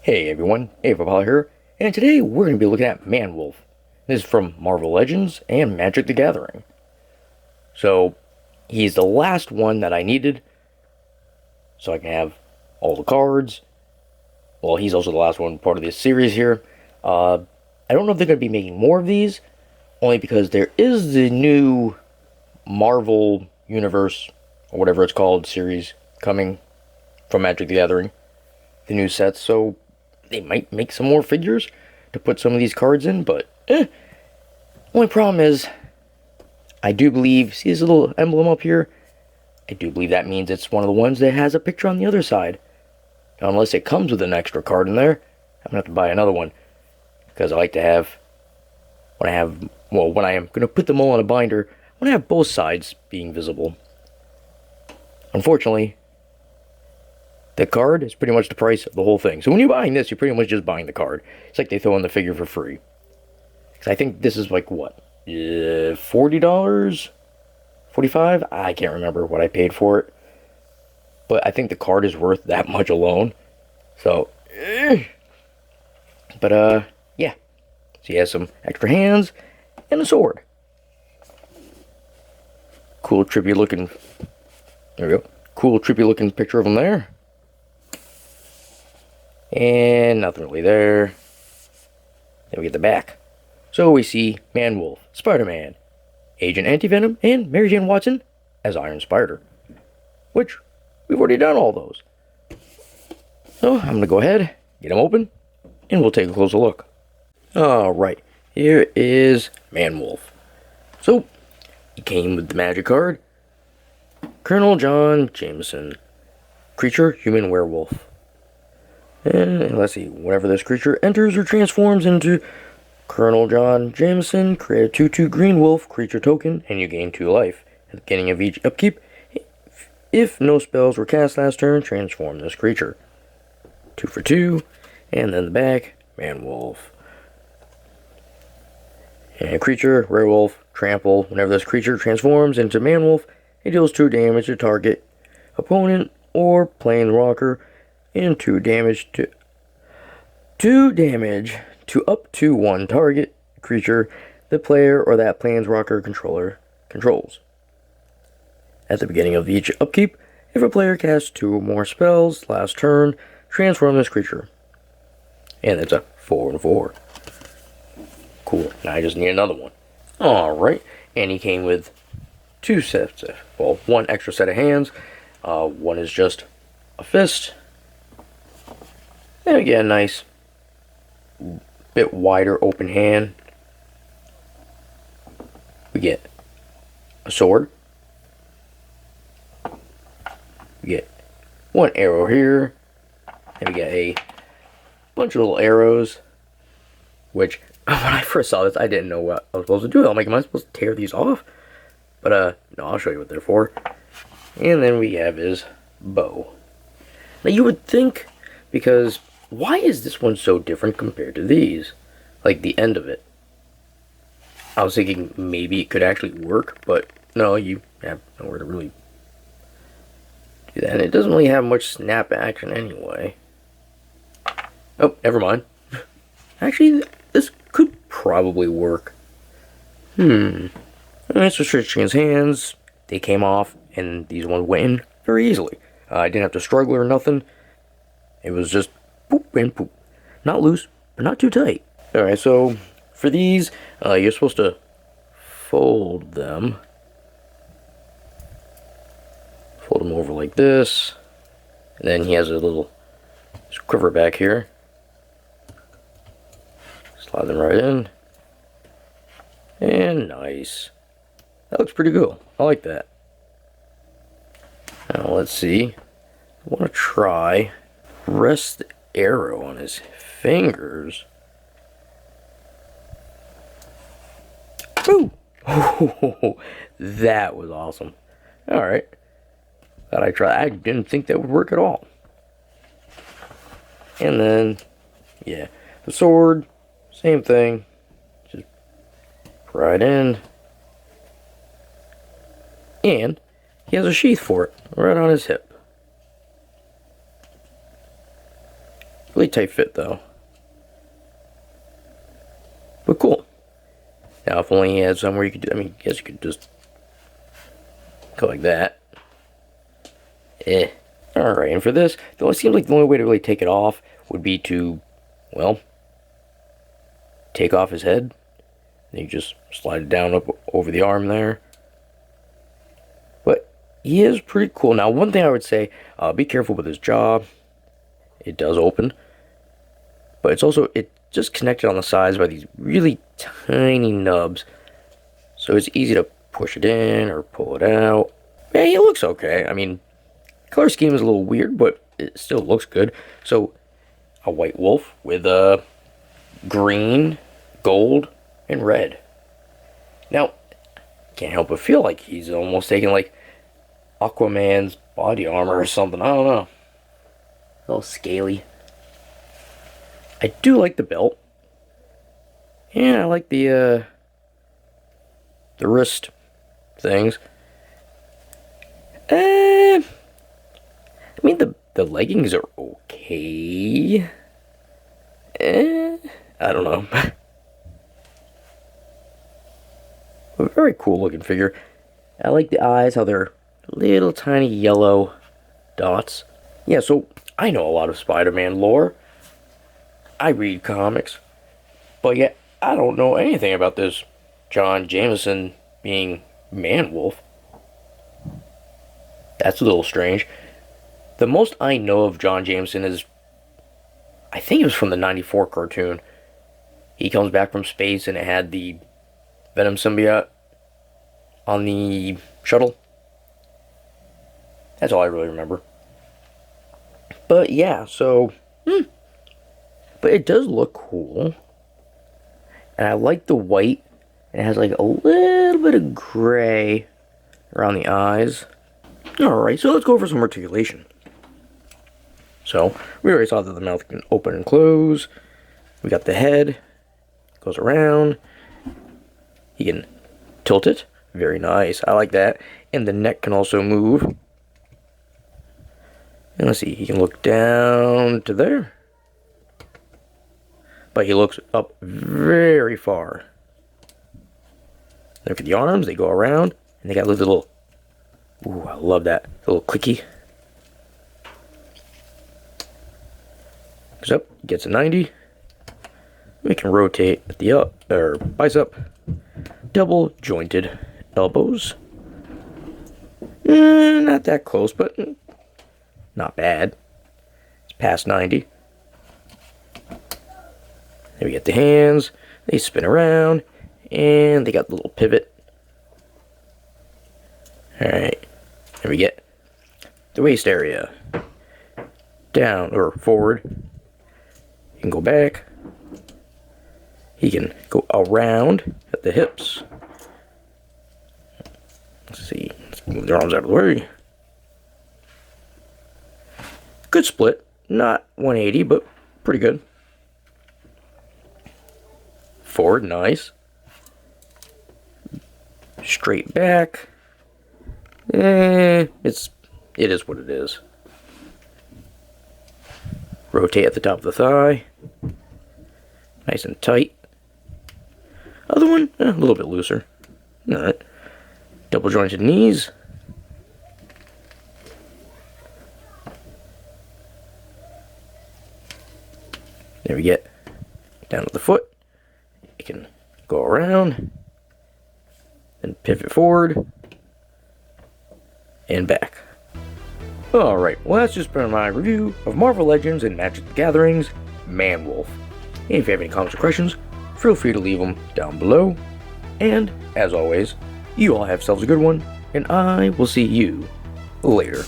Hey everyone, Ava here, and today we're going to be looking at Manwolf. This is from Marvel Legends and Magic the Gathering. So, he's the last one that I needed, so I can have all the cards. Well, he's also the last one part of this series here. I don't know if they're going to be making more of these, only because there is the new Marvel Universe, or whatever it's called, series coming from Magic the Gathering. The new sets, so they might make some more figures to put some of these cards in, but only problem is, I do believe, see this little emblem up here? I do believe that means it's one of the ones that has a picture on the other side. Now, unless it comes with an extra card in there, I'm going to have to buy another one. Because I like to have, when I am going to put them all in a binder, I want to have both sides being visible. Unfortunately, the card is pretty much the price of the whole thing. So when you're buying this, you're pretty much just buying the card. It's like they throw in the figure for free. Because I think this is like, what? $40? $45? I can't remember what I paid for it. But I think the card is worth that much alone. So, but, yeah. So he has some extra hands and a sword. Cool, trippy looking. There we go. Cool, trippy looking picture of him there. And nothing really there. Then we get the back. So we see Manwolf, Spider-Man, Agent Anti-Venom, and Mary Jane Watson as Iron Spider. Which, we've already done all those. So, I'm going to go ahead, get them open, and we'll take a closer look. Alright, here is Manwolf. So, he came with the magic card. Colonel John Jameson. Creature, human werewolf. And let's see, whenever this creature enters or transforms into Colonel John Jameson, create a 2/2 green wolf creature token, and you gain 2 life. At the beginning of each upkeep, if no spells were cast last turn, transform this creature. 2 for 2, and then the back, Manwolf. And creature, werewolf, trample. Whenever this creature transforms into Manwolf, it deals 2 damage to target opponent or planeswalker, and 2 damage to up to 1 target creature the player or that planeswalker controller controls. At the beginning of each upkeep, if a player casts 2 or more spells last turn, transform this creature. And it's a 4 and 4. Cool. Now I just need another one. Alright, and he came with 2 sets of, well, 1 extra set of hands. One is just a fist. And we get a nice bit wider open hand. We get a sword. We get 1 arrow here. And we get a bunch of little arrows. Which, when I first saw this, I didn't know what I was supposed to do. I'm like, am I supposed to tear these off? But, no, I'll show you what they're for. And then we have his bow. Now, you would think, because why is this one so different compared to these? Like, the end of it. I was thinking maybe it could actually work, but no, you have nowhere to really do that. And it doesn't really have much snap action anyway. Oh, never mind. Actually, this could probably work. It's restricting his hands. They came off, and these ones went in very easily. I didn't have to struggle or nothing. It was just poop and poop. Not loose, but not too tight. Alright, so for these, you're supposed to fold them. Fold them over like this. And then he has a little quiver back here. Slide them right in. And nice. That looks pretty cool. I like that. Now let's see. I want to try rest the arrow on his fingers. Ooh! That was awesome. Alright. Thought I tried. I didn't think that would work at all. And then, yeah, the sword, same thing. Just right in. And he has a sheath for it, right on his hip. Really tight fit though. But cool. Now if only he had somewhere you could do, I mean, I guess you could just go like that. Alright, and for this, though it seems like the only way to really take it off would be to, well, take off his head. Then you just slide it down up over the arm there. But he is pretty cool. Now, one thing I would say, be careful with his jaw. It does open. But it's just connected on the sides by these really tiny nubs. So it's easy to push it in or pull it out. Yeah, he looks okay. I mean, color scheme is a little weird, but it still looks good. So, a white wolf with a green, gold, and red. Now, can't help but feel like he's almost taking like Aquaman's body armor or something. I don't know. A little scaly. I do like the belt. Yeah, I like the wrist things. I mean, the leggings are okay. I don't know. A very cool looking figure. I like the eyes, how they're little tiny yellow dots. Yeah, so I know a lot of Spider-Man lore. I read comics. But yet, I don't know anything about this John Jameson being Man-Wolf. That's a little strange. The most I know of John Jameson is, I think it was from the '94 cartoon. He comes back from space and it had the Venom symbiote on the shuttle. That's all I really remember. But yeah, so, but it does look cool. And I like the white. It has like a little bit of gray around the eyes. Alright, so let's go over some articulation. So, we already saw that the mouth can open and close. We got the head. Goes around. He can tilt it. Very nice. I like that. And the neck can also move. And let's see, he can look down to there. But he looks up very far. Look at the arms, they go around. And they got little, ooh, I love that. A little clicky. Goes up, gets a 90. We can rotate at the bicep. Double jointed elbows. Not that close, but not bad. It's past 90. Then we get the hands. They spin around. And they got the little pivot. Alright. Then we get the waist area. Down or forward. You can go back. He can go around at the hips. Let's see. Let's move their arms out of the way. Good split. Not 180, but pretty good. Forward, nice. Straight back. It is what it is. Rotate at the top of the thigh. Nice and tight. Other one, a little bit looser. Alright. Double jointed knees. There we get down to the foot. You can go around. Then pivot forward. And back. Alright, well that's just been my review of Marvel Legends and Magic the Gathering's Man-Wolf. And if you have any comments or questions, feel free to leave them down below. And, as always, you all have yourselves a good one, and I will see you later.